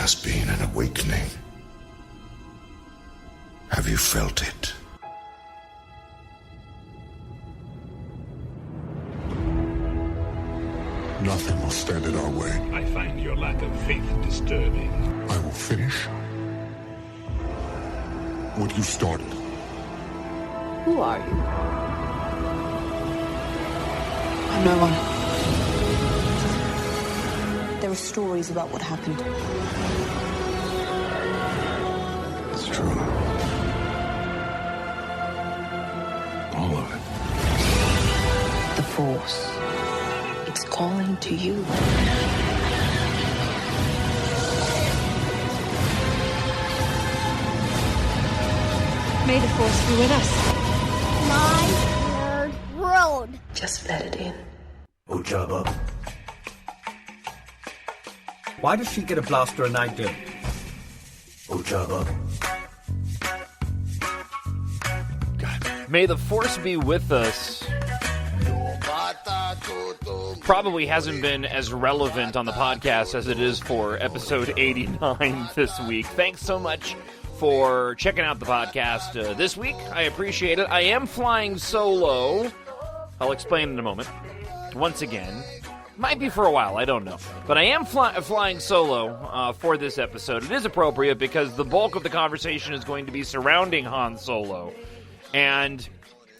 has been an awakening. Have you felt it? Nothing will stand in our way. I find your lack of faith disturbing. I will finish what you started. Who are you? I'm no one. There are stories about what happened. It's true. All of it. The Force. It's calling to you. May the Force be with us. My nerd world. Just let it in. Oh, Jabba. Why does she get a blaster and I don't? Oh, Jabba. May the Force be with us. Probably hasn't been as relevant on the podcast as it is for episode 89 this week. Thanks so much for checking out the podcast this week. I appreciate it. I am flying solo. I'll explain in a moment. Once again. Might be for a while, I don't know. But I am flying solo for this episode. It is appropriate because the bulk of the conversation is going to be surrounding Han Solo. And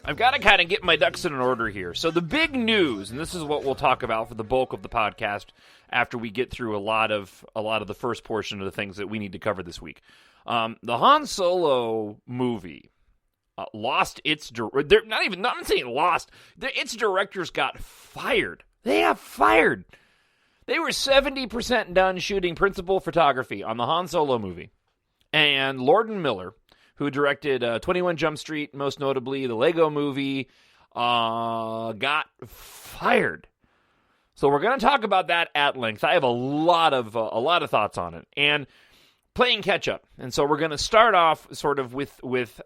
I've got to kind of get my ducks in order here. So the big news, and this is what we'll talk about for the bulk of the podcast after we get through a lot of the first portion of the things that we need to cover this week. The Han Solo movie lost its not saying lost. Its directors got fired. They got fired. They were 70% done shooting principal photography on the Han Solo movie, and Lord and Miller, who directed 21 Jump Street, most notably the Lego movie, got fired. So we're going to talk about that at length. I have a lot of thoughts on it and playing catch up. And so we're going to start off sort of with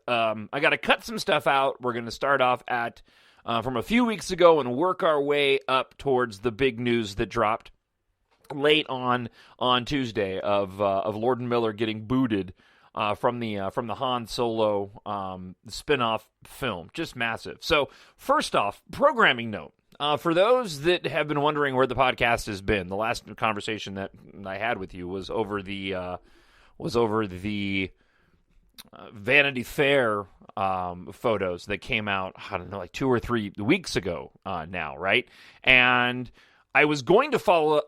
I got to cut some stuff out. We're going to start off at from a few weeks ago and work our way up towards the big news that dropped late on Tuesday of Lord and Miller getting booted from the Han Solo spin-off film. Just massive. So first off, programming note. For those that have been wondering where the podcast has been, the last conversation that I had with you was over the Vanity Fair photos that came out, I don't know, like 2 or 3 weeks ago now, right? And I was going to follow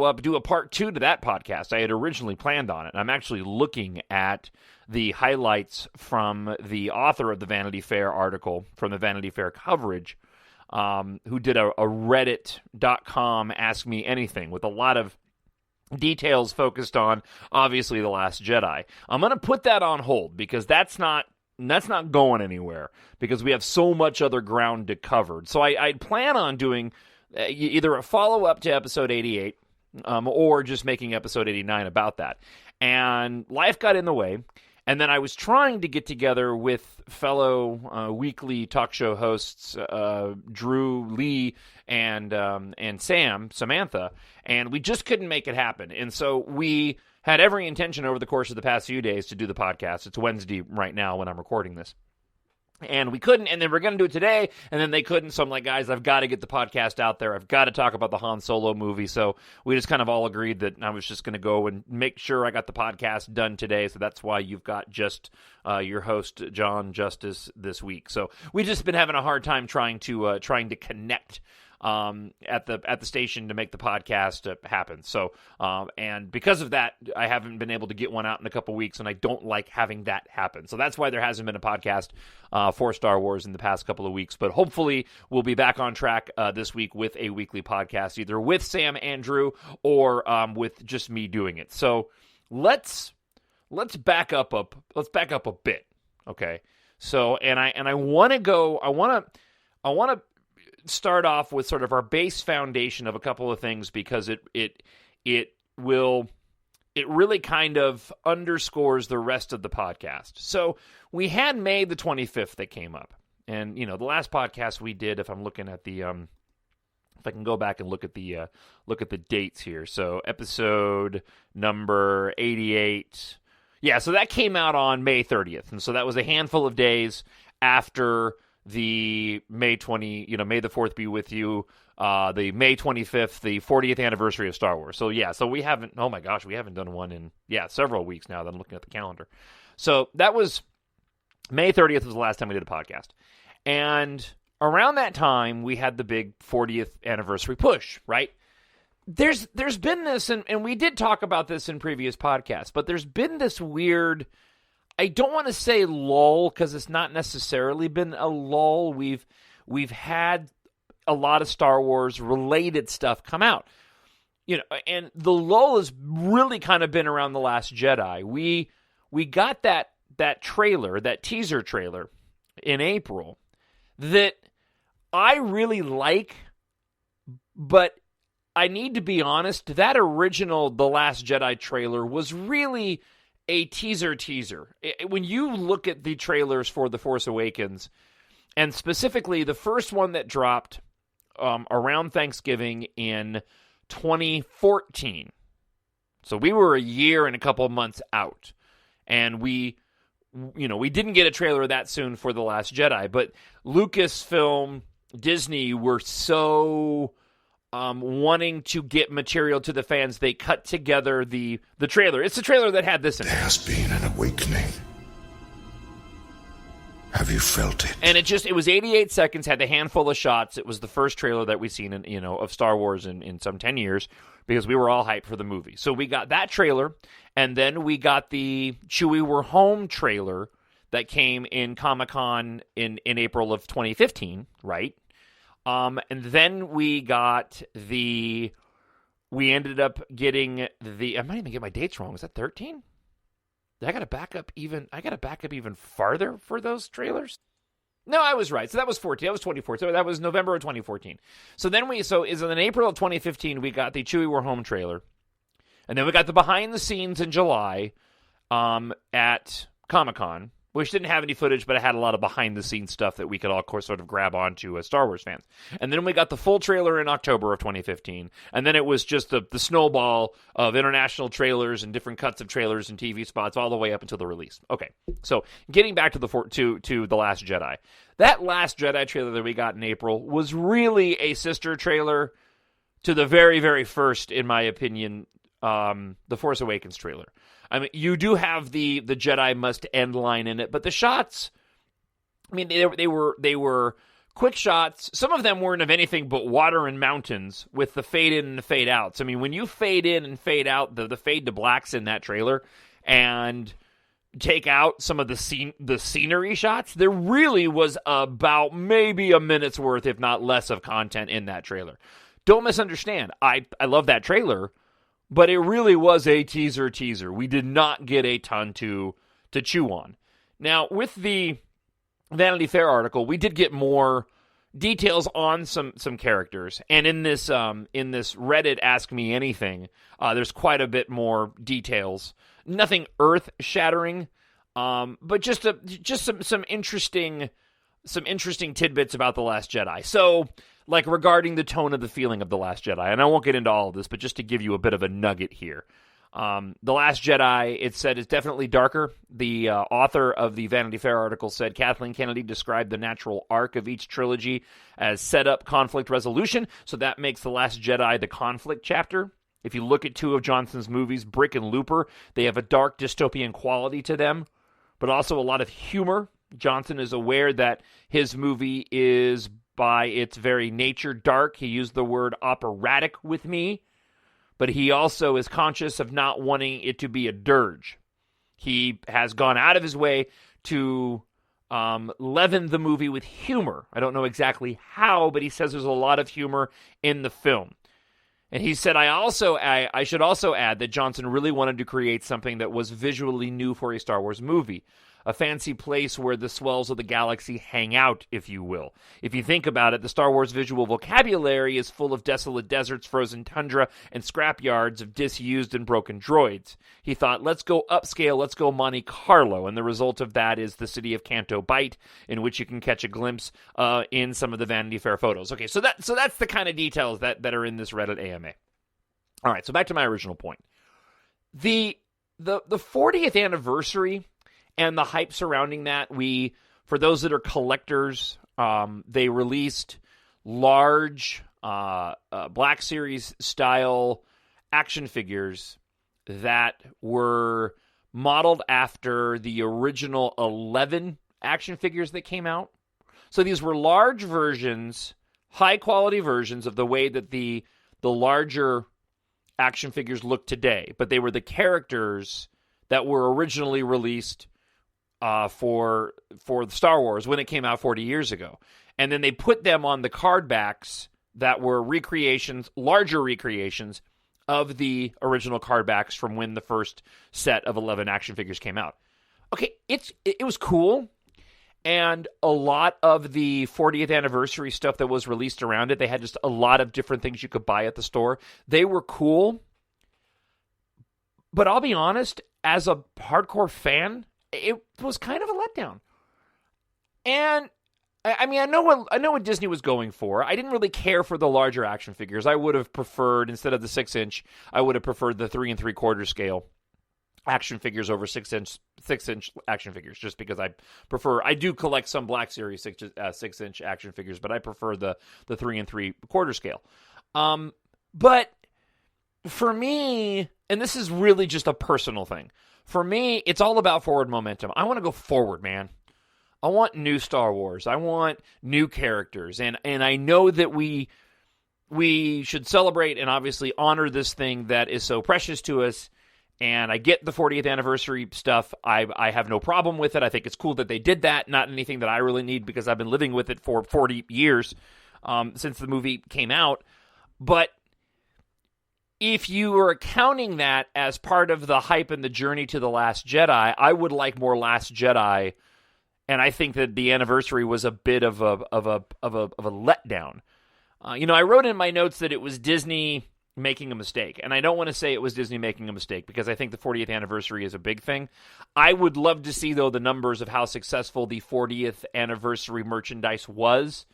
up, do a part 2 to that podcast. I had originally planned on it. I'm actually looking at the highlights from the author of the Vanity Fair article, from the Vanity Fair coverage, who did a Reddit.com Ask Me Anything with a lot of details focused on, obviously, The Last Jedi. I'm going to put that on hold because that's not going anywhere because we have so much other ground to cover. So I'd plan on doing either a follow-up to episode 88 or just making episode 89 about that. And life got in the way. And then I was trying to get together with fellow weekly talk show hosts Drew, Lee, and Samantha, and we just couldn't make it happen. And so we had every intention over the course of the past few days to do the podcast. It's Wednesday right now when I'm recording this. And we couldn't, and then we're going to do it today, and then they couldn't, so I'm like, guys, I've got to get the podcast out there. I've got to talk about the Han Solo movie, so we just kind of all agreed that I was just going to go and make sure I got the podcast done today, so that's why you've got just your host, Jon Justice, this week. So we've just been having a hard time trying to connect at the station to make the podcast happen. So, and because of that, I haven't been able to get one out in a couple weeks, and I don't like having that happen. So that's why there hasn't been a podcast for Star Wars in the past couple of weeks. But hopefully we'll be back on track this week with a weekly podcast, either with Sam and Drew or with just me doing it. So let's back up a bit. Okay. So, and I want to start off with sort of our base foundation of a couple of things because it really kind of underscores the rest of the podcast. So we had May the 25th that came up, and the last podcast we did, if I'm looking at the If I can go back and look at the dates here. So episode number 88. Yeah, so that came out on May 30th. And so that was a handful of days after the May the 4th be with you, the May 25th, the 40th anniversary of Star Wars. So yeah, so we haven't done one in, several weeks now that I'm looking at the calendar. So that was May 30th was the last time we did a podcast. And around that time, we had the big 40th anniversary push, right? There's been this, and we did talk about this in previous podcasts, but there's been this weird, I don't want to say lull, because it's not necessarily been a lull. We've had a lot of Star Wars related stuff come out. And the lull has really kind of been around The Last Jedi. We got that trailer, that teaser trailer in April that I really like, but I need to be honest, that original The Last Jedi trailer was really a teaser. When you look at the trailers for The Force Awakens, and specifically the first one that dropped around Thanksgiving in 2014. So we were a year and a couple of months out. And we didn't get a trailer that soon for The Last Jedi, but Lucasfilm, Disney were so wanting to get material to the fans, they cut together the trailer. It's the trailer that had this in it. There has been an awakening. Have you felt it? And it was 88 seconds, had a handful of shots. It was the first trailer that we've seen of Star Wars in some 10 years, because we were all hyped for the movie. So we got that trailer, and then we got the Chewie We're Home trailer that came in Comic-Con in April of 2015, right? And then we ended up getting I might even get my dates wrong. Was that 13? I got to back up even farther for those trailers. No, I was right. So that was 14. That was 2014. So that was November of 2014. So then in April of 2015, we got the Chewie We're Home trailer. And then we got the behind the scenes in July at Comic-Con, which didn't have any footage, but it had a lot of behind the scenes stuff that we could all sort of grab onto as Star Wars fans. And then we got the full trailer in October of 2015. And then it was just the snowball of international trailers and different cuts of trailers and TV spots all the way up until the release. Okay, so getting back to The Last Jedi. That Last Jedi trailer that we got in April was really a sister trailer to the very, very first, in my opinion, The Force Awakens trailer. I mean, you do have the Jedi must end line in it, but the shots, I mean, they were quick shots. Some of them weren't of anything but water and mountains with the fade in and the fade outs. I mean, when you fade in and fade out, the fade to blacks in that trailer, and take out some of the scenery shots, there really was about maybe a minute's worth, if not less, of content in that trailer. Don't misunderstand. I love that trailer, but it really was a teaser. We did not get a ton to chew on. Now, with the Vanity Fair article, we did get more details on some characters. And in this Reddit Ask Me Anything, there's quite a bit more details. Nothing earth-shattering, but just some interesting tidbits about The Last Jedi. So, like, regarding the tone of the feeling of The Last Jedi, and I won't get into all of this, but just to give you a bit of a nugget here. The Last Jedi, it said, is definitely darker. The author of the Vanity Fair article said Kathleen Kennedy described the natural arc of each trilogy as setup, conflict, resolution, so that makes The Last Jedi the conflict chapter. If you look at two of Johnson's movies, Brick and Looper, they have a dark dystopian quality to them, but also a lot of humor. Johnson is aware that his movie is, by its very nature, dark. He used the word operatic with me, but he also is conscious of not wanting it to be a dirge. He has gone out of his way to leaven the movie with humor. I don't know exactly how, but he says there's a lot of humor in the film. And he said, I should also add that Johnson really wanted to create something that was visually new for a Star Wars movie. a fancy place where the swells of the galaxy hang out, if you will. If you think about it, the Star Wars visual vocabulary is full of desolate deserts, frozen tundra, and scrapyards of disused and broken droids. He thought, let's go upscale, let's go Monte Carlo, and the result of that is the city of Canto Bight, in which you can catch a glimpse in some of the Vanity Fair photos. Okay, so that's the kind of details that are in this Reddit AMA. All right, so back to my original point. The 40th anniversary and the hype surrounding that, for those that are collectors, they released large Black Series style action figures that were modeled after the original 11 action figures that came out. So these were large versions, high quality versions of the way that the larger action figures look today, but they were the characters that were originally released for Star Wars when it came out 40 years ago. And then they put them on the card backs that were recreations, larger recreations of the original card backs from when the first set of 11 action figures came out. Okay, it was cool. And a lot of the 40th anniversary stuff that was released around it, they had just a lot of different things you could buy at the store. They were cool. But I'll be honest, as a hardcore fan, it was kind of a letdown. And I mean, I know what Disney was going for. I didn't really care for the larger action figures. I would have preferred, instead of the 6-inch, I would have preferred the 3 3/4 scale action figures over 6-inch action figures, just because I do collect some Black Series 6-inch action figures, but I prefer the 3 3/4 scale. But for me, and this is really just a personal thing, for me, it's all about forward momentum. I want to go forward, man. I want new Star Wars. I want new characters, and I know that we should celebrate and obviously honor this thing that is so precious to us. And I get the 40th anniversary stuff. I have no problem with it. I think it's cool that they did that. Not anything that I really need because I've been living with it for 40 years since the movie came out. But if you are counting that as part of the hype and the journey to The Last Jedi, I would like more Last Jedi. And I think that the anniversary was a bit of a letdown. I wrote in my notes that it was Disney making a mistake. And I don't want to say it was Disney making a mistake because I think the 40th anniversary is a big thing. I would love to see, though, the numbers of how successful the 40th anniversary merchandise was,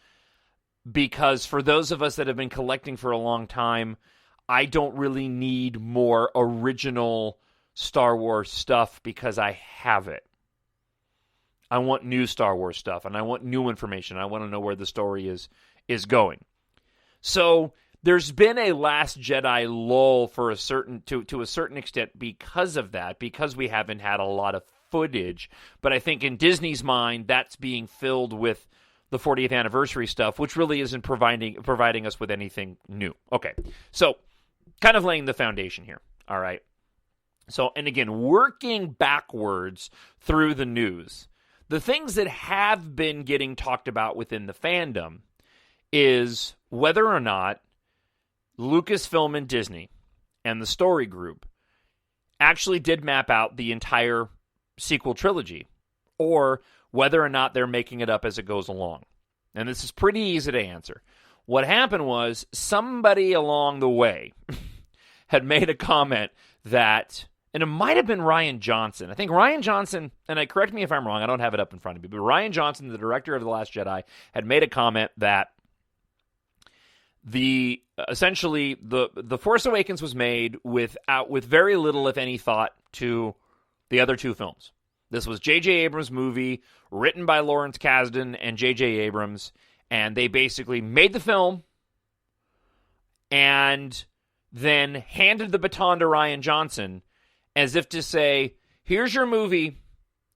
because for those of us that have been collecting for a long time, I don't really need more original Star Wars stuff because I have it. I want new Star Wars stuff, and I want new information. I want to know where the story is going. So there's been a Last Jedi lull for to a certain extent because of that, because we haven't had a lot of footage. But I think in Disney's mind, that's being filled with the 40th anniversary stuff, which really isn't providing us with anything new. Okay, so kind of laying the foundation here. All right. So, and again, working backwards through the news, the things that have been getting talked about within the fandom is whether or not Lucasfilm and Disney and the Story Group actually did map out the entire sequel trilogy, or whether or not they're making it up as it goes along. And this is pretty easy to answer. What happened was somebody along the way had made a comment that, and it might have been Rian Johnson. I think Rian Johnson, and correct me if I'm wrong, I don't have it up in front of me, but Rian Johnson, the director of The Last Jedi, had made a comment that essentially the Force Awakens was made with very little, if any, thought to the other two films. This was J.J. Abrams' movie, written by Lawrence Kasdan and J.J. Abrams, and they basically made the film and then handed the baton to Rian Johnson as if to say, here's your movie,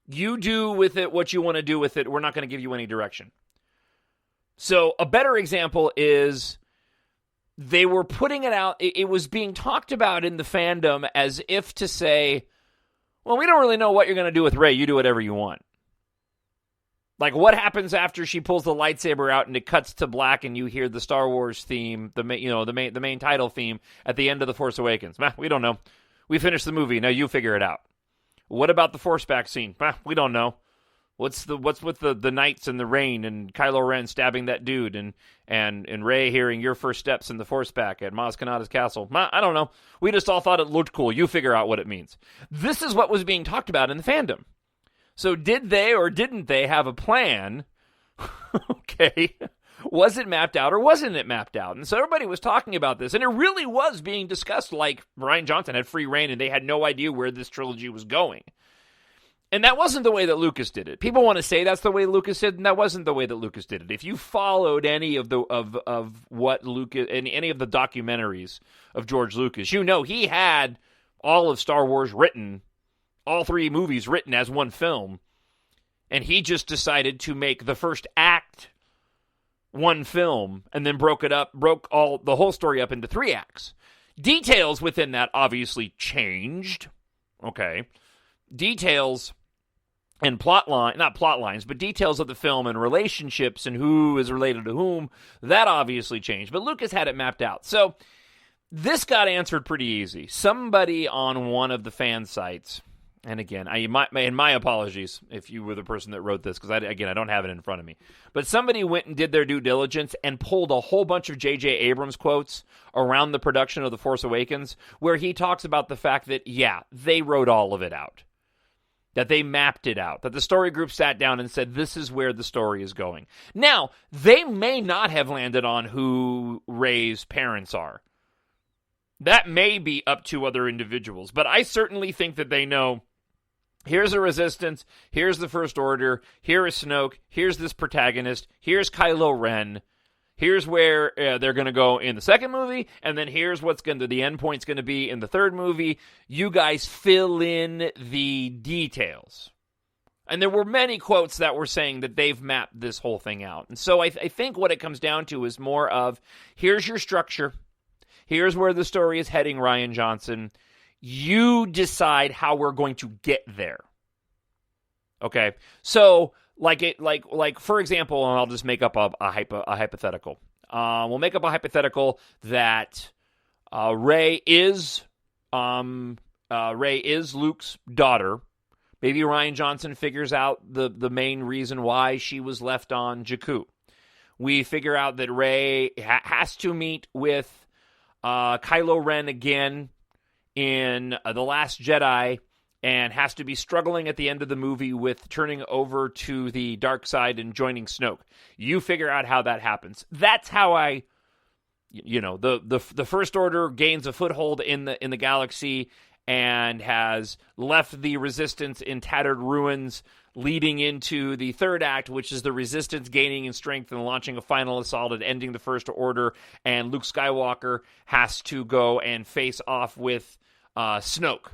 you do with it what you want to do with it, we're not going to give you any direction. So a better example is they were putting it out, it was being talked about in the fandom as if to say, well, we don't really know what you're going to do with Rey, you do whatever you want. Like, what happens after she pulls the lightsaber out and it cuts to black and you hear the Star Wars theme, the main title theme at the end of The Force Awakens? We don't know. We finished the movie, now you figure it out. What about the Force back scene? We don't know. What's with the knights and the rain and Kylo Ren stabbing that dude and Rey hearing your first steps in the Force back at Maz Kanata's castle? I don't know. We just all thought it looked cool. You figure out what it means. This is what was being talked about in the fandom. So did they or didn't they have a plan? Okay. Was it mapped out or wasn't it mapped out? And so everybody was talking about this, and it really was being discussed like Rian Johnson had free reign and they had no idea where this trilogy was going. And that wasn't the way that Lucas did it. People want to say that's the way Lucas did, and that wasn't the way that Lucas did it. If you followed any of the of what Lucas and any of the documentaries of George Lucas, you know he had all of Star Wars written, all 3 movies written as one film, and he just decided to make the first act one film and then broke the whole story up into 3 acts. Details within that obviously changed. Okay. Details and not plot lines, but details of the film and relationships and who is related to whom, that obviously changed. But Lucas had it mapped out. So this got answered pretty easy. Somebody on one of the fan sites, and again, my apologies if you were the person that wrote this, because I don't have it in front of me. But somebody went and did their due diligence and pulled a whole bunch of J.J. Abrams quotes around the production of The Force Awakens, where he talks about the fact that, yeah, they wrote all of it out. That they mapped it out, that the story group sat down and said, this is where the story is going. Now, they may not have landed on who Rey's parents are. That may be up to other individuals, but I certainly think that they know, here's the Resistance, here's the First Order, here is Snoke, here's this protagonist, here's Kylo Ren, here's where they're going to go in the second movie, and then here's what's going to the end point's going to be in the third movie. You guys fill in the details. And there were many quotes that were saying that they've mapped this whole thing out. And so I think what it comes down to is more of, here's your structure. Here's where the story is heading, Rian Johnson. You decide how we're going to get there. Okay? So Like for example, and I'll just make up a hypothetical. We'll make up a hypothetical that Rey is Luke's daughter. Maybe Rian Johnson figures out the main reason why she was left on Jakku. We figure out that Rey has to meet with Kylo Ren again in The Last Jedi, and has to be struggling at the end of the movie with turning over to the dark side and joining Snoke. You figure out how that happens. That's how the First Order gains a foothold in the galaxy and has left the Resistance in tattered ruins, leading into the third act, which is the Resistance gaining in strength and launching a final assault and ending the First Order, and Luke Skywalker has to go and face off with Snoke.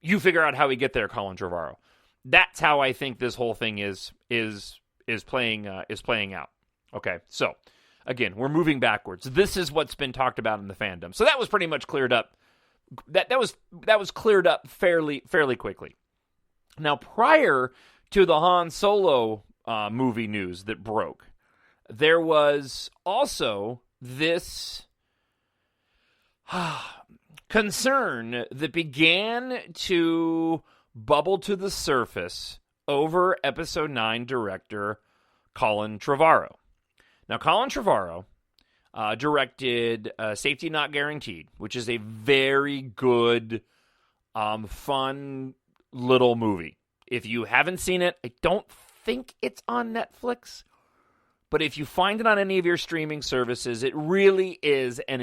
You figure out how we get there, Colin Trevorrow. That's how I think this whole thing is playing out. Okay, so again, we're moving backwards. This is what's been talked about in the fandom. So that was pretty much cleared up. That was cleared up fairly quickly. Now, prior to the Han Solo movie news that broke, there was also this concern that began to bubble to the surface over Episode 9 director Colin Trevorrow. Now, Colin Trevorrow directed Safety Not Guaranteed, which is a very good, fun little movie. If you haven't seen it, I don't think it's on Netflix, but if you find it on any of your streaming services, it really is a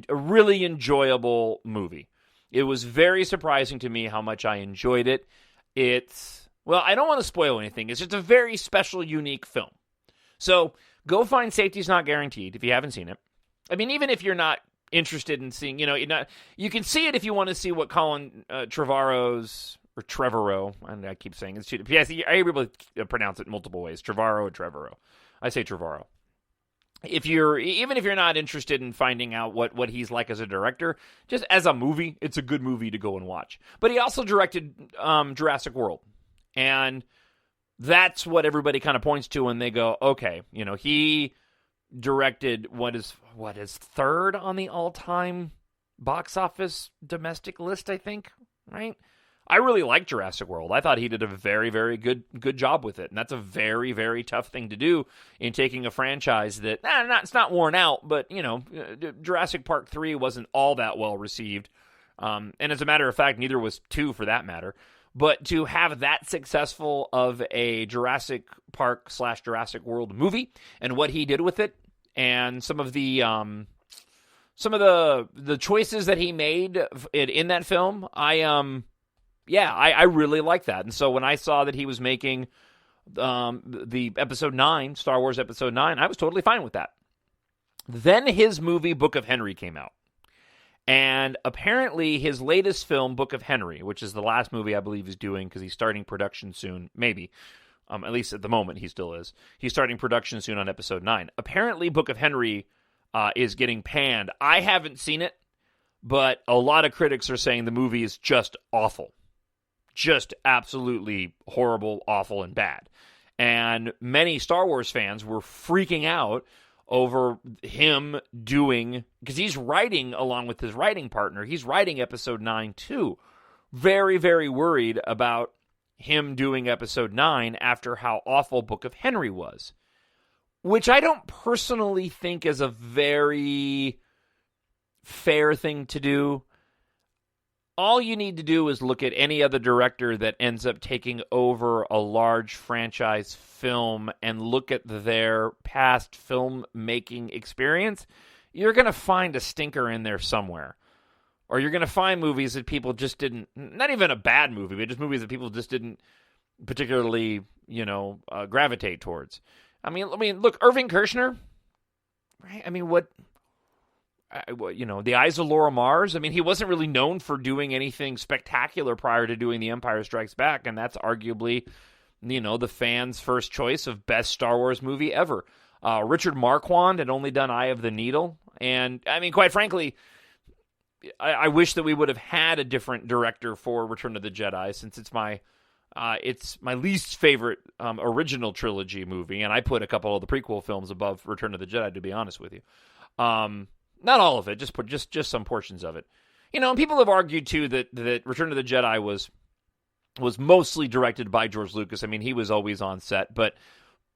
really enjoyable movie. It was very surprising to me how much I enjoyed it. I don't want to spoil anything. It's just a very special, unique film. So go find Safety's Not Guaranteed if you haven't seen it. I mean, even if you're not interested in seeing, you can see it if you want to see what Colin Trevorrow, and I keep saying it's too. Yes, I able to pronounce it multiple ways. Trevorrow or Trevorrow. I say Trevorrow. Even if you're not interested in finding out what he's like as a director, just as a movie, it's a good movie to go and watch. But he also directed Jurassic World, and that's what everybody kind of points to when they go, okay, he directed what is third on the all-time box office domestic list, I think, right? I really liked Jurassic World. I thought he did a very, very good job with it, and that's a very, very tough thing to do in taking a franchise that it's not worn out, but Jurassic Park 3 wasn't all that well received, and as a matter of fact, neither was 2 for that matter. But to have that successful of a Jurassic Park / Jurassic World movie and what he did with it, and some of the choices that he made in that film, I really like that. And so when I saw that he was making the Episode 9, Star Wars Episode 9, I was totally fine with that. Then his movie Book of Henry came out. And apparently his latest film, Book of Henry, which is the last movie I believe he's doing because he's starting production soon, maybe. At least at the moment he still is. He's starting production soon on Episode 9. Apparently Book of Henry is getting panned. I haven't seen it, but a lot of critics are saying the movie is just awful. Just absolutely horrible, awful, and bad. And many Star Wars fans were freaking out over him doing, because he's writing along with his writing partner, he's writing Episode 9 too. Very, very worried about him doing Episode 9 after how awful Book of Henry was. Which I don't personally think is a very fair thing to do. All you need to do is look at any other director that ends up taking over a large franchise film and look at their past filmmaking experience. You're going to find a stinker in there somewhere. Or you're going to find movies that people just didn't, not even a bad movie, but just movies that people just didn't particularly, gravitate towards. I mean, look, Irving Kershner, right? I mean, The Eyes of Laura Mars. I mean, he wasn't really known for doing anything spectacular prior to doing The Empire Strikes Back, and that's arguably, the fans' first choice of best Star Wars movie ever. Richard Marquand had only done Eye of the Needle, and, I mean, quite frankly, I wish that we would have had a different director for Return of the Jedi, since it's my least favorite original trilogy movie, and I put a couple of the prequel films above Return of the Jedi, to be honest with you. Not all of it, just some portions of it. And people have argued too that Return of the Jedi was mostly directed by George Lucas. I mean, he was always on set, but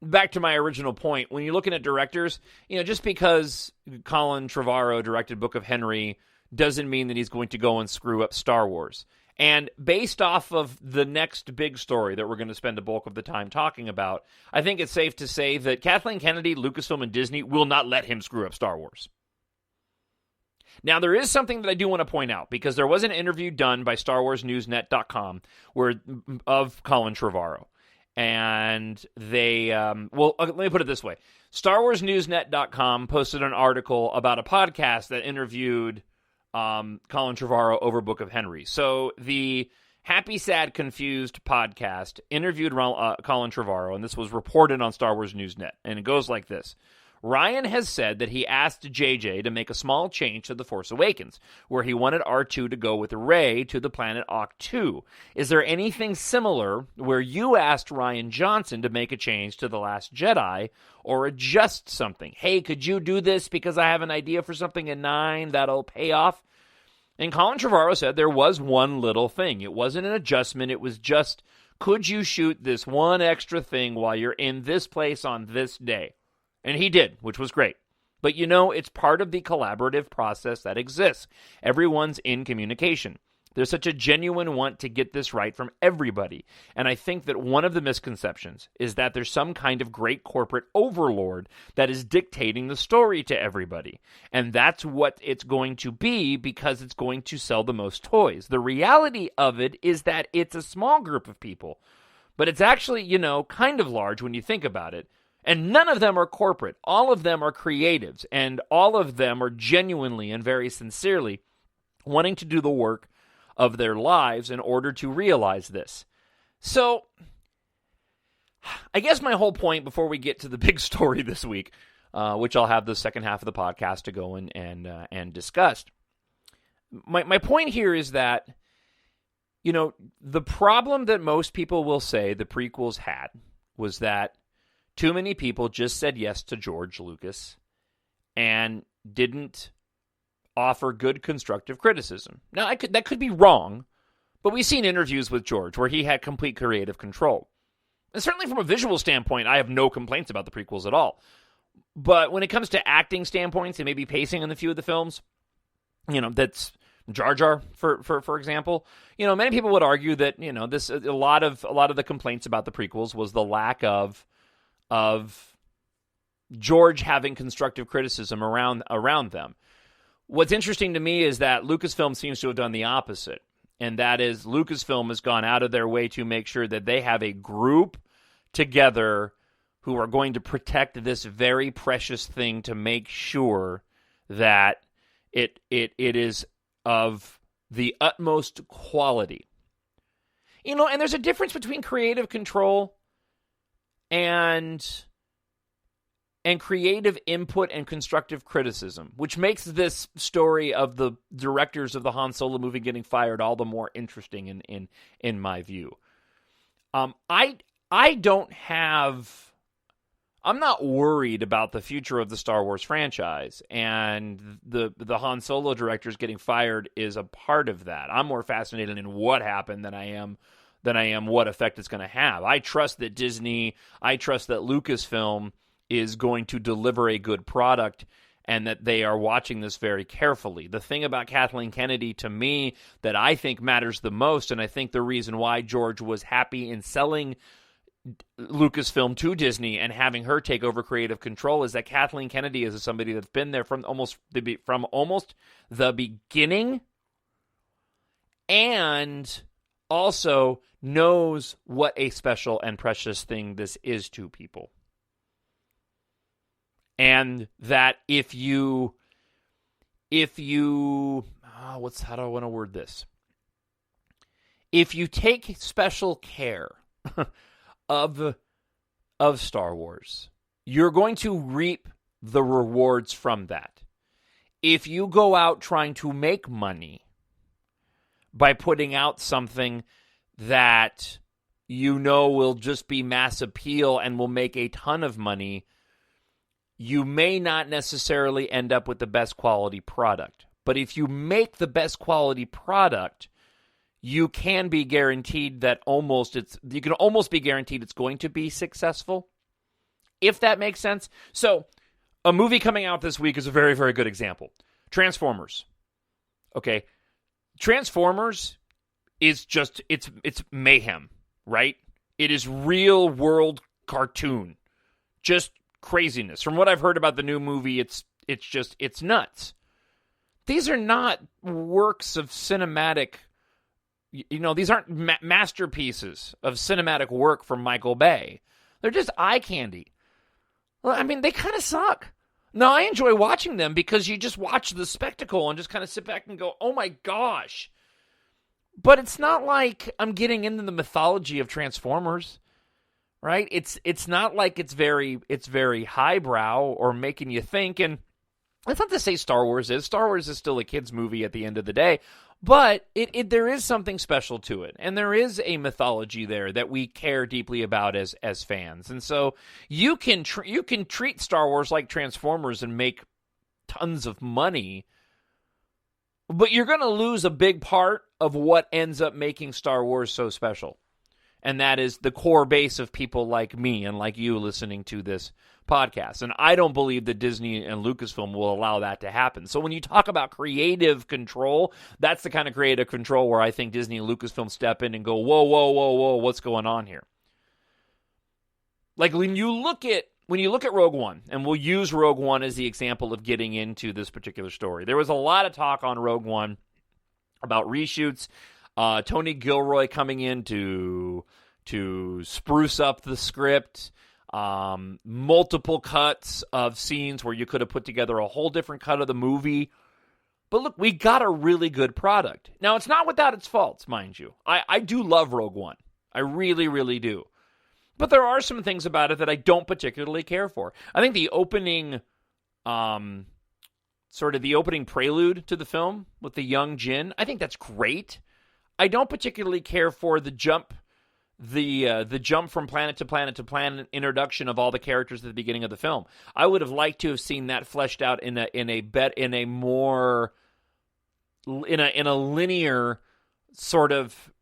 back to my original point, when you're looking at directors, just because Colin Trevorrow directed Book of Henry doesn't mean that he's going to go and screw up Star Wars. And based off of the next big story that we're going to spend the bulk of the time talking about, I think it's safe to say that Kathleen Kennedy, Lucasfilm, and Disney will not let him screw up Star Wars. Now, there is something that I do want to point out, because there was an interview done by StarWarsNewsNet.com of Colin Trevorrow. And they, let me put it this way. StarWarsNewsNet.com posted an article about a podcast that interviewed Colin Trevorrow over Book of Henry. So the Happy, Sad, Confused podcast interviewed Colin Trevorrow, and this was reported on Star Wars Newsnet. And it goes like this. Ryan has said that he asked JJ to make a small change to The Force Awakens, where he wanted R2 to go with Rey to the planet Ahch-To. Is there anything similar where you asked Rian Johnson to make a change to The Last Jedi or adjust something? Hey, could you do this because I have an idea for something in 9 that'll pay off? And Colin Trevorrow said there was one little thing. It wasn't an adjustment. It was just, could you shoot this one extra thing while you're in this place on this day? And he did, which was great. But it's part of the collaborative process that exists. Everyone's in communication. There's such a genuine want to get this right from everybody. And I think that one of the misconceptions is that there's some kind of great corporate overlord that is dictating the story to everybody. And that's what it's going to be, because it's going to sell the most toys. The reality of it is that it's a small group of people. But it's actually, kind of large when you think about it. And none of them are corporate. All of them are creatives. And all of them are genuinely and very sincerely wanting to do the work of their lives in order to realize this. So, I guess my whole point before we get to the big story this week, which I'll have the second half of the podcast to go and discuss. My point here is that, the problem that most people will say the prequels had was that too many people just said yes to George Lucas and didn't offer good constructive criticism. Now, that could be wrong, But we've seen interviews with George where he had complete creative control. And certainly from a visual standpoint, I have no complaints about the prequels at all. But when it comes to acting standpoints and maybe pacing in a few of the films, that's Jar Jar, for example. Many people would argue that, this a lot of the complaints about the prequels was the lack of George having constructive criticism around them. What's interesting to me is that Lucasfilm seems to have done the opposite. And that is Lucasfilm has gone out of their way to make sure that they have a group together who are going to protect this very precious thing to make sure that it is of the utmost quality. And there's a difference between creative control and creative input and constructive criticism, which makes this story of the directors of the Han Solo movie getting fired all the more interesting in my view. I'm not worried about the future of the Star Wars franchise, and the Han Solo directors getting fired is a part of that. I'm more fascinated in what happened than I am what effect it's going to have. I trust that Disney, I trust that Lucasfilm is going to deliver a good product and that they are watching this very carefully. The thing about Kathleen Kennedy, to me, that I think matters the most, and I think the reason why George was happy in selling Lucasfilm to Disney and having her take over creative control, is that Kathleen Kennedy is somebody that's been there from almost the beginning, and also knows what a special and precious thing this is to people. And that if you how do I want to word this? If you take special care of Star Wars, you're going to reap the rewards from that. If you go out trying to make money by putting out something that will just be mass appeal and will make a ton of money, you may not necessarily end up with the best quality product. But if you make the best quality product, you can be guaranteed that you can almost be guaranteed it's going to be successful, if that makes sense. So, a movie coming out this week is a very, very good example. Transformers. Okay. Transformers is just, it's mayhem, right? It is real world cartoon. Just craziness. From what I've heard about the new movie, it's nuts. These are not works of cinematic, these aren't masterpieces of cinematic work from Michael Bay. They're just eye candy. Well, I mean, they kind of suck. Now, I enjoy watching them because you just watch the spectacle and just kind of sit back and go, oh my gosh. But it's not like I'm getting into the mythology of Transformers. Right? It's not like it's very highbrow or making you think. And that's not to say Star Wars is. Star Wars is still a kid's movie at the end of the day. But there is something special to it. And there is a mythology there that we care deeply about as fans. And so you can treat Star Wars like Transformers and make tons of money, but you're going to lose a big part of what ends up making Star Wars so special. And that is the core base of people like me and like you listening to this podcast. And I don't believe that Disney and Lucasfilm will allow that to happen. So when you talk about creative control, that's the kind of creative control where I think Disney and Lucasfilm step in and go, whoa, whoa, whoa, whoa, what's going on here? Like when you look at Rogue One, and we'll use Rogue One as the example of getting into this particular story. There was a lot of talk on Rogue One about reshoots. Tony Gilroy coming in to spruce up the script, multiple cuts of scenes where you could have put together a whole different cut of the movie. But look, we got a really good product. Now, it's not without its faults, mind you. I do love Rogue One. I really, really do. But there are some things about it that I don't particularly care for. I think the opening, the opening prelude to the film with the young Jin, I think that's great. I don't particularly care for the jump from planet to planet to planet introduction of all the characters at the beginning of the film. I would have liked to have seen that fleshed out in a linear sort of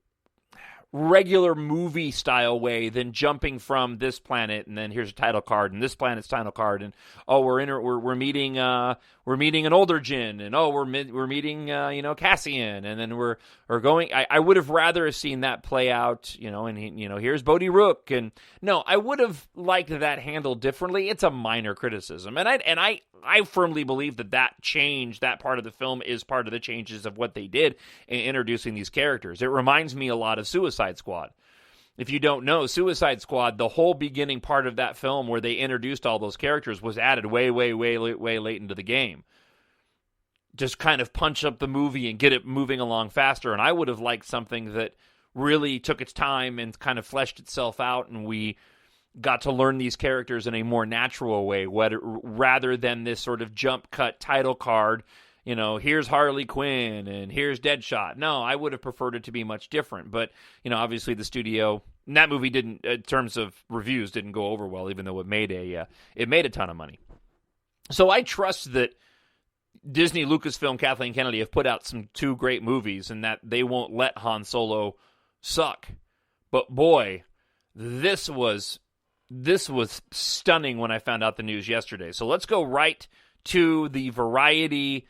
regular movie style way than jumping from this planet and then here's a title card and this planet's title card and we're meeting an older Jin and we're meeting Cassian and then we're going. I would have rather have seen that play out, and here's Bodhi Rook, and no, I would have liked that handled differently. It's a minor criticism, and I firmly believe that change, that part of the film, is part of the changes of what they did in introducing these characters. It reminds me a lot of Suicide Squad. If you don't know, Suicide Squad, the whole beginning part of that film where they introduced all those characters was added way late into the game. Just kind of punch up the movie and get it moving along faster. And I would have liked something that really took its time and kind of fleshed itself out, and we got to learn these characters in a more natural way, rather than this sort of jump cut title card. Here's Harley Quinn and here's Deadshot. No, I would have preferred it to be much different. But, obviously the studio, that movie didn't, in terms of reviews, didn't go over well, even though it made a ton of money. So I trust that Disney, Lucasfilm, Kathleen Kennedy have put out two great movies, and that they won't let Han Solo suck. But boy, this was stunning when I found out the news yesterday. So let's go right to the Variety.com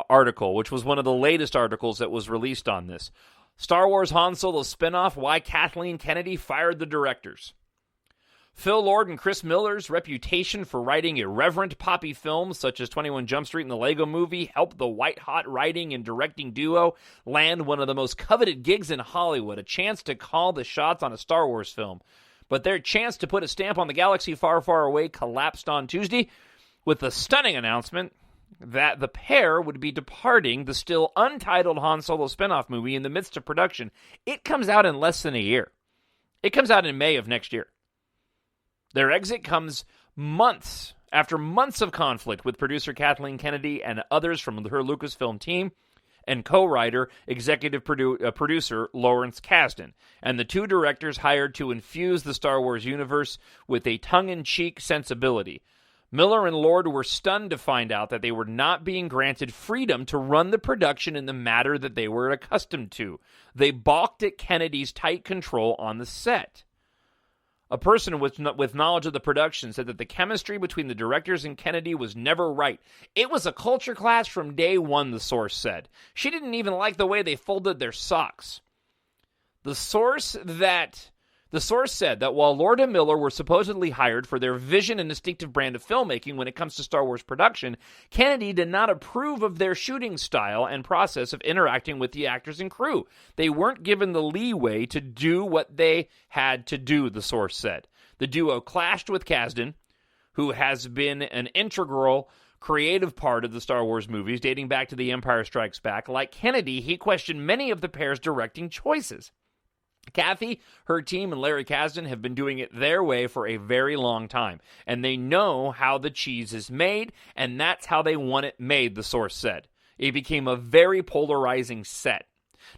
article, which was one of the latest articles that was released on this. Star Wars Han Solo spinoff, why Kathleen Kennedy fired the directors. Phil Lord and Chris Miller's reputation for writing irreverent poppy films such as 21 Jump Street and the Lego Movie helped the white-hot writing and directing duo land one of the most coveted gigs in Hollywood, a chance to call the shots on a Star Wars film. But their chance to put a stamp on the galaxy far, far away collapsed on Tuesday with the stunning announcement that the pair would be departing the still untitled Han Solo spinoff movie in the midst of production. It comes out in less than a year. It comes out in May of next year. Their exit comes months after months of conflict with producer Kathleen Kennedy and others from her Lucasfilm team and co-writer, executive producer Lawrence Kasdan, and the two directors hired to infuse the Star Wars universe with a tongue-in-cheek sensibility. Miller and Lord were stunned to find out that they were not being granted freedom to run the production in the manner that they were accustomed to. They balked at Kennedy's tight control on the set. A person with knowledge of the production said that the chemistry between the directors and Kennedy was never right. It was a culture clash from day one, the source said. She didn't even like the way they folded their socks. The source said that while Lord and Miller were supposedly hired for their vision and distinctive brand of filmmaking when it comes to Star Wars production, Kennedy did not approve of their shooting style and process of interacting with the actors and crew. They weren't given the leeway to do what they had to do, the source said. The duo clashed with Kasdan, who has been an integral creative part of the Star Wars movies dating back to The Empire Strikes Back. Like Kennedy, he questioned many of the pair's directing choices. Kathy, her team, and Larry Kasdan have been doing it their way for a very long time, and they know how the cheese is made, and that's how they want it made, the source said. It became a very polarizing set.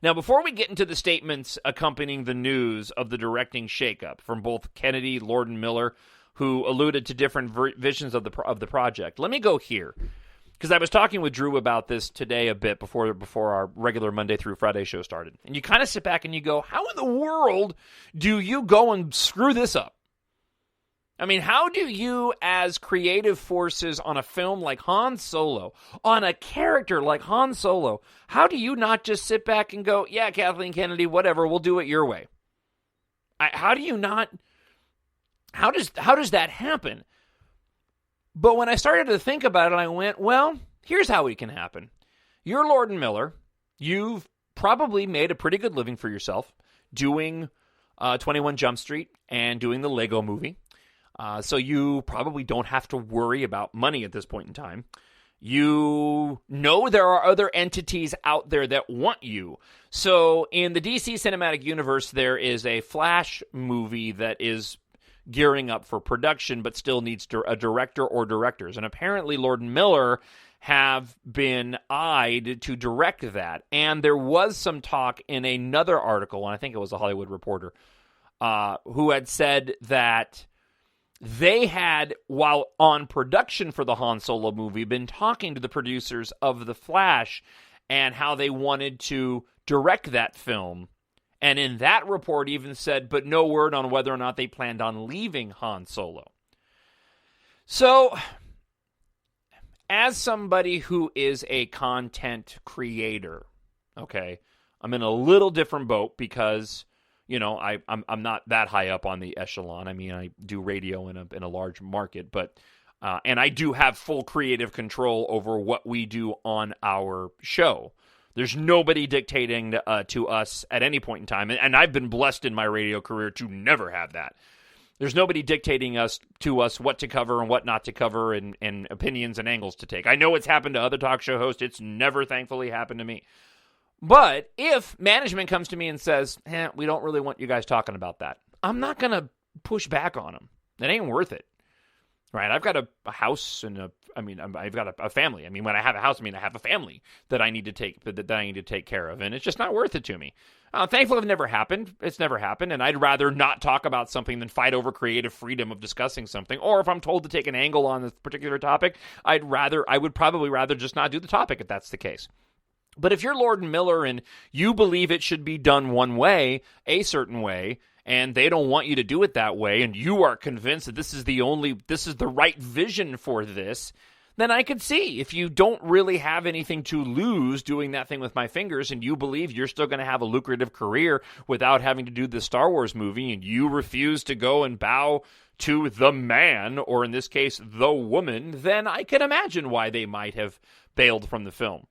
Now, before we get into the statements accompanying the news of the directing shakeup from both Kennedy, Lord, and Miller, who alluded to different visions of the project, let me go here. Because I was talking with Drew about this today a bit before our regular Monday through Friday show started. And you kind of sit back and you go, how in the world do you go and screw this up? I mean, how do you, as creative forces on a film like Han Solo, on a character like Han Solo, how do you not just sit back and go, yeah, Kathleen Kennedy, whatever, we'll do it your way? How does that happen? But when I started to think about it, I went, well, here's how it can happen. You're Lord and Miller. You've probably made a pretty good living for yourself doing 21 Jump Street and doing the Lego Movie. So you probably don't have to worry about money at this point in time. You know there are other entities out there that want you. So in the DC Cinematic Universe, there is a Flash movie that is gearing up for production, but still needs a director or directors. And apparently Lord and Miller have been eyed to direct that. And there was some talk in another article, and I think it was a Hollywood Reporter, who had said that they had, while on production for the Han Solo movie, been talking to the producers of The Flash and how they wanted to direct that film. And in that report even said, but no word on whether or not they planned on leaving Han Solo. So, as somebody who is a content creator, okay, I'm in a little different boat because, you know, I'm not that high up on the echelon. I mean, I do radio in a large market, but and I do have full creative control over what we do on our show. There's nobody dictating to us at any point in time, and I've been blessed in my radio career to never have that. There's nobody dictating to us what to cover and what not to cover and opinions and angles to take. I know it's happened to other talk show hosts. It's never, thankfully, happened to me. But if management comes to me and says, we don't really want you guys talking about that, I'm not going to push back on them. It ain't worth it. Right? I've got a house and I've got a family. I mean, when I have a house, I have a family that I need to take care of, and it's just not worth it to me. Thankfully, it's never happened. It's never happened, and I'd rather not talk about something than fight over creative freedom of discussing something. Or if I'm told to take an angle on this particular topic, I would probably rather just not do the topic if that's the case. But if you're Lord and Miller and you believe it should be done one way, a certain way, and they don't want you to do it that way, and you are convinced that this is the right vision for this, then I could see if you don't really have anything to lose doing that thing with my fingers, and you believe you're still going to have a lucrative career without having to do the Star Wars movie, and you refuse to go and bow to the man, or in this case, the woman, then I can imagine why they might have bailed from the film.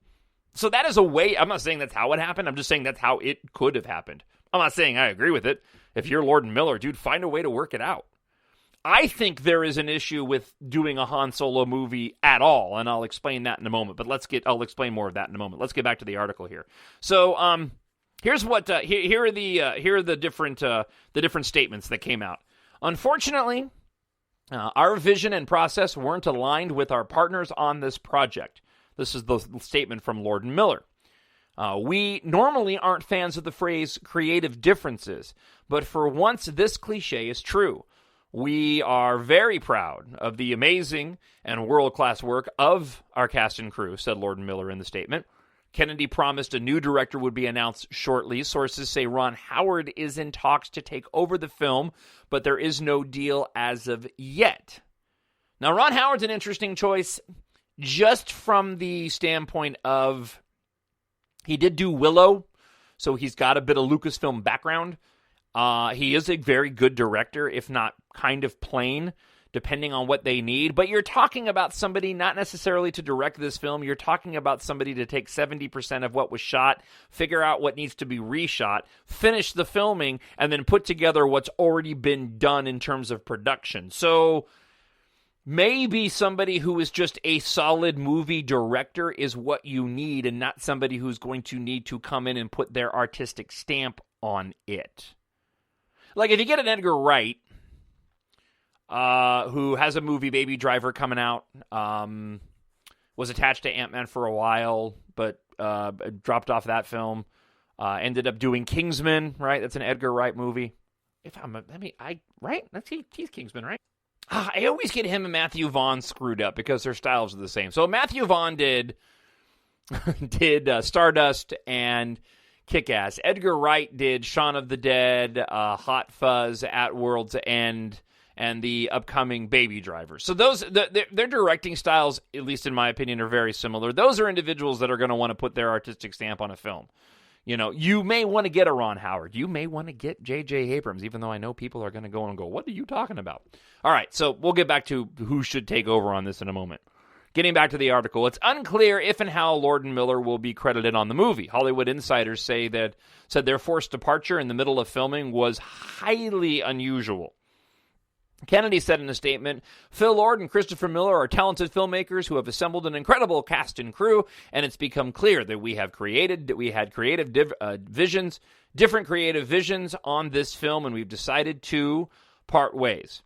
So that is a way. I'm not saying that's how it happened. I'm just saying that's how it could have happened. I'm not saying I agree with it. If you're Lord and Miller, dude, find a way to work it out. I think there is an issue with doing a Han Solo movie at all, and I'll explain that in a moment. But I'll explain more of that in a moment. Let's get back to the article here. So here's what here are the different statements that came out. Unfortunately, our vision and process weren't aligned with our partners on this project. This is the statement from Lord and Miller. We normally aren't fans of the phrase creative differences, but for once this cliche is true. We are very proud of the amazing and world-class work of our cast and crew, said Lord and Miller in the statement. Kennedy promised a new director would be announced shortly. Sources say Ron Howard is in talks to take over the film, but there is no deal as of yet. Now, Ron Howard's an interesting choice just from the standpoint of he did do Willow, so he's got a bit of Lucasfilm background. He is a very good director, if not kind of plain, depending on what they need. But you're talking about somebody not necessarily to direct this film. You're talking about somebody to take 70% of what was shot, figure out what needs to be reshot, finish the filming, and then put together what's already been done in terms of production. So maybe somebody who is just a solid movie director is what you need, and not somebody who's going to need to come in and put their artistic stamp on it. Like if you get an Edgar Wright, who has a movie, Baby Driver, coming out, was attached to Ant-Man for a while, but dropped off that film, ended up doing Kingsman, right? That's an Edgar Wright movie. Right? He's Kingsman, right? I always get him and Matthew Vaughn screwed up because their styles are the same. So Matthew Vaughn did Stardust and Kick-Ass. Edgar Wright did Shaun of the Dead, Hot Fuzz, At World's End, and the upcoming Baby Driver. So their directing styles, at least in my opinion, are very similar. Those are individuals that are going to want to put their artistic stamp on a film. You know, you may want to get a Ron Howard. You may want to get J.J. Abrams, even though I know people are going to go and go, what are you talking about? All right, so we'll get back to who should take over on this in a moment. Getting back to the article, it's unclear if and how Lord and Miller will be credited on the movie. Hollywood insiders said their forced departure in the middle of filming was highly unusual. Kennedy said in a statement, Phil Lord and Christopher Miller are talented filmmakers who have assembled an incredible cast and crew, and it's become clear that we had creative visions, different creative visions on this film, and we've decided to part ways.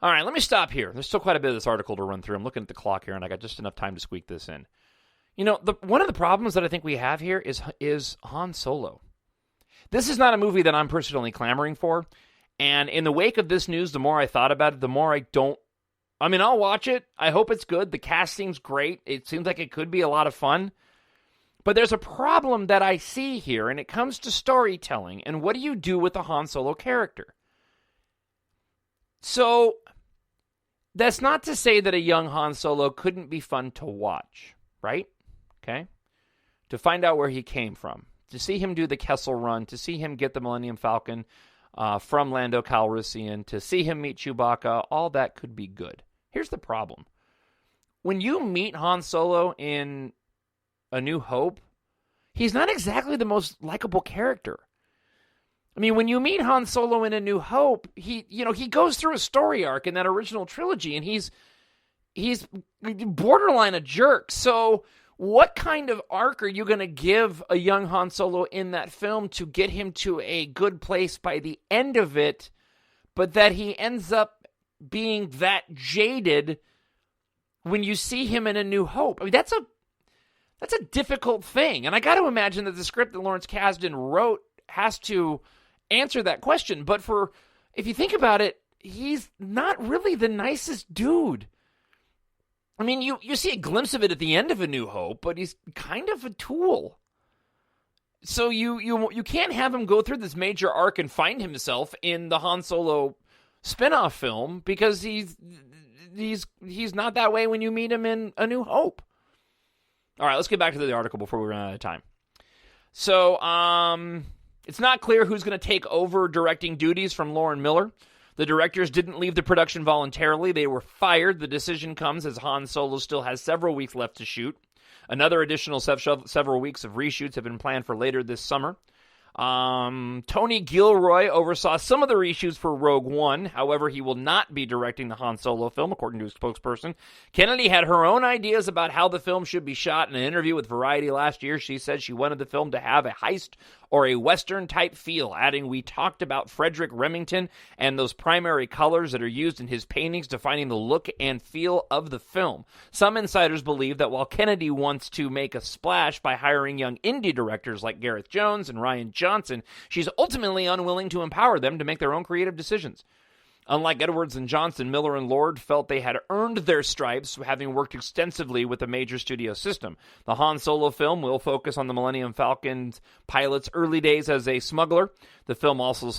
All right, let me stop here. There's still quite a bit of this article to run through. I'm looking at the clock here, and I got just enough time to squeak this in. You know, one of the problems that I think we have here is Han Solo. This is not a movie that I'm personally clamoring for. And in the wake of this news, the more I thought about it, the more I'll watch it. I hope it's good. The cast seems great. It seems like it could be a lot of fun. But there's a problem that I see here, and it comes to storytelling. And what do you do with the Han Solo character? So, that's not to say that a young Han Solo couldn't be fun to watch, right? Okay? To find out where he came from. To see him do the Kessel Run. To see him get the Millennium Falcon from Lando Calrissian. To see him meet Chewbacca. All that could be good. Here's the problem. When you meet Han Solo in A New Hope, he's not exactly the most likable character. I mean, when you meet Han Solo in A New Hope, he goes through a story arc in that original trilogy, and he's borderline a jerk. So what kind of arc are you going to give a young Han Solo in that film to get him to a good place by the end of it, but that he ends up being that jaded when you see him in A New Hope? I mean, that's a difficult thing. And I got to imagine that the script that Lawrence Kasdan wrote has to answer that question. But if you think about it, he's not really the nicest dude. I mean, you see a glimpse of it at the end of A New Hope, but he's kind of a tool. So you can't have him go through this major arc and find himself in the Han Solo spin-off film, because he's not that way when you meet him in A New Hope. All right, let's get back to the article before we run out of time. So, it's not clear who's going to take over directing duties from Lord Miller. The directors didn't leave the production voluntarily. They were fired. The decision comes as Han Solo still has several weeks left to shoot. Another additional several weeks of reshoots have been planned for later this summer. Tony Gilroy oversaw some of the reshoots for Rogue One. However, he will not be directing the Han Solo film, according to a spokesperson. Kennedy had her own ideas about how the film should be shot. In an interview with Variety last year, she said she wanted the film to have a heist or a Western-type feel, adding, "We talked about Frederick Remington and those primary colors that are used in his paintings defining the look and feel of the film." Some insiders believe that while Kennedy wants to make a splash by hiring young indie directors like Gareth Jones and Ryan Johnson, she's ultimately unwilling to empower them to make their own creative decisions. Unlike Edwards and Johnson, Miller and Lord felt they had earned their stripes, having worked extensively with a major studio system. The Han Solo film will focus on the Millennium Falcon's pilot's early days as a smuggler. The film also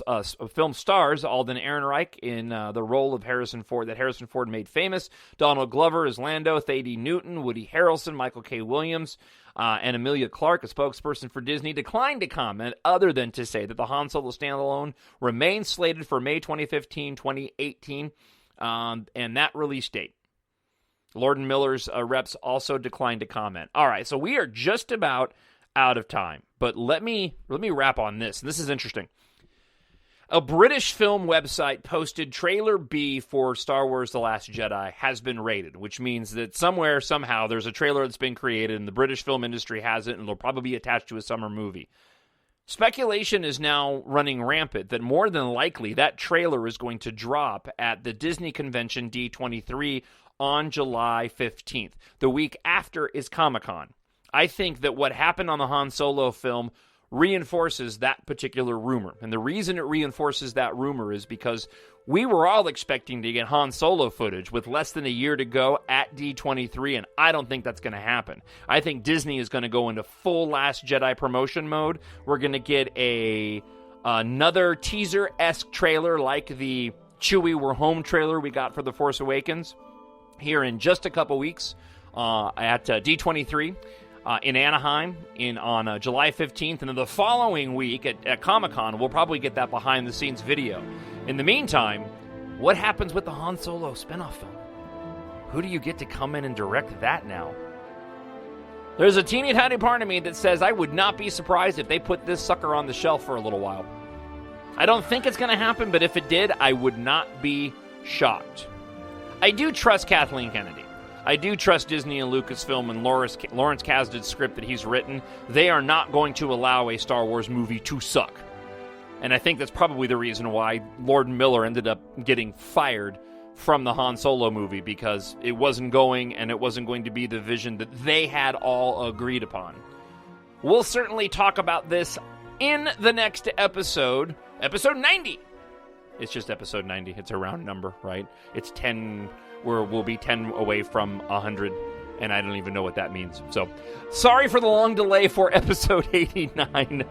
film stars Alden Ehrenreich in the role of Harrison Ford that Harrison Ford made famous, Donald Glover as Lando, Thady Newton, Woody Harrelson, Michael K. Williams, and Emilia Clarke, a spokesperson for Disney, declined to comment other than to say that the Han Solo standalone remains slated for May 2015, 2018, and that release date. Lord and Miller's reps also declined to comment. All right, so we are just about out of time, but let me wrap on this. This is interesting. A British film website posted trailer B for Star Wars The Last Jedi has been rated, which means that somewhere, somehow, there's a trailer that's been created and the British film industry has it and it'll probably be attached to a summer movie. Speculation is now running rampant that more than likely that trailer is going to drop at the Disney convention D23 on July 15th. The week after is Comic-Con. I think that what happened on the Han Solo film reinforces that particular rumor. And the reason it reinforces that rumor is because we were all expecting to get Han Solo footage with less than a year to go at D23, and I don't think that's going to happen. I think Disney is going to go into full Last Jedi promotion mode. We're going to get another teaser-esque trailer like the Chewie We're Home trailer we got for The Force Awakens here in just a couple weeks at D23. In Anaheim on July 15th, and then the following week at Comic-Con, we'll probably get that behind-the-scenes video. In the meantime, what happens with the Han Solo spinoff film? Who do you get to come in and direct that now? There's a teeny tiny part of me that says I would not be surprised if they put this sucker on the shelf for a little while. I don't think it's going to happen, but if it did, I would not be shocked. I do trust Kathleen Kennedy. I do trust Disney and Lucasfilm and Lawrence Kasdan's script that he's written. They are not going to allow a Star Wars movie to suck. And I think that's probably the reason why Lord Miller ended up getting fired from the Han Solo movie, because it wasn't going, and it wasn't going to be the vision that they had all agreed upon. We'll certainly talk about this in the next episode, episode 90. It's just episode 90. It's a round number, right? It's 10... We'll be 10 away from 100 and I don't even know what that means. So, sorry for the long delay for episode 89.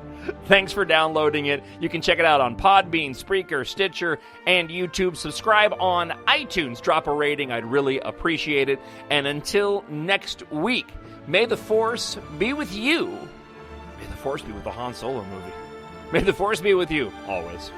Thanks for downloading it. You can check it out on Podbean, Spreaker, Stitcher, and YouTube. Subscribe on iTunes. Drop a rating. I'd really appreciate it. And until next week, may the Force be with you. May the Force be with the Han Solo movie. May the Force be with you always.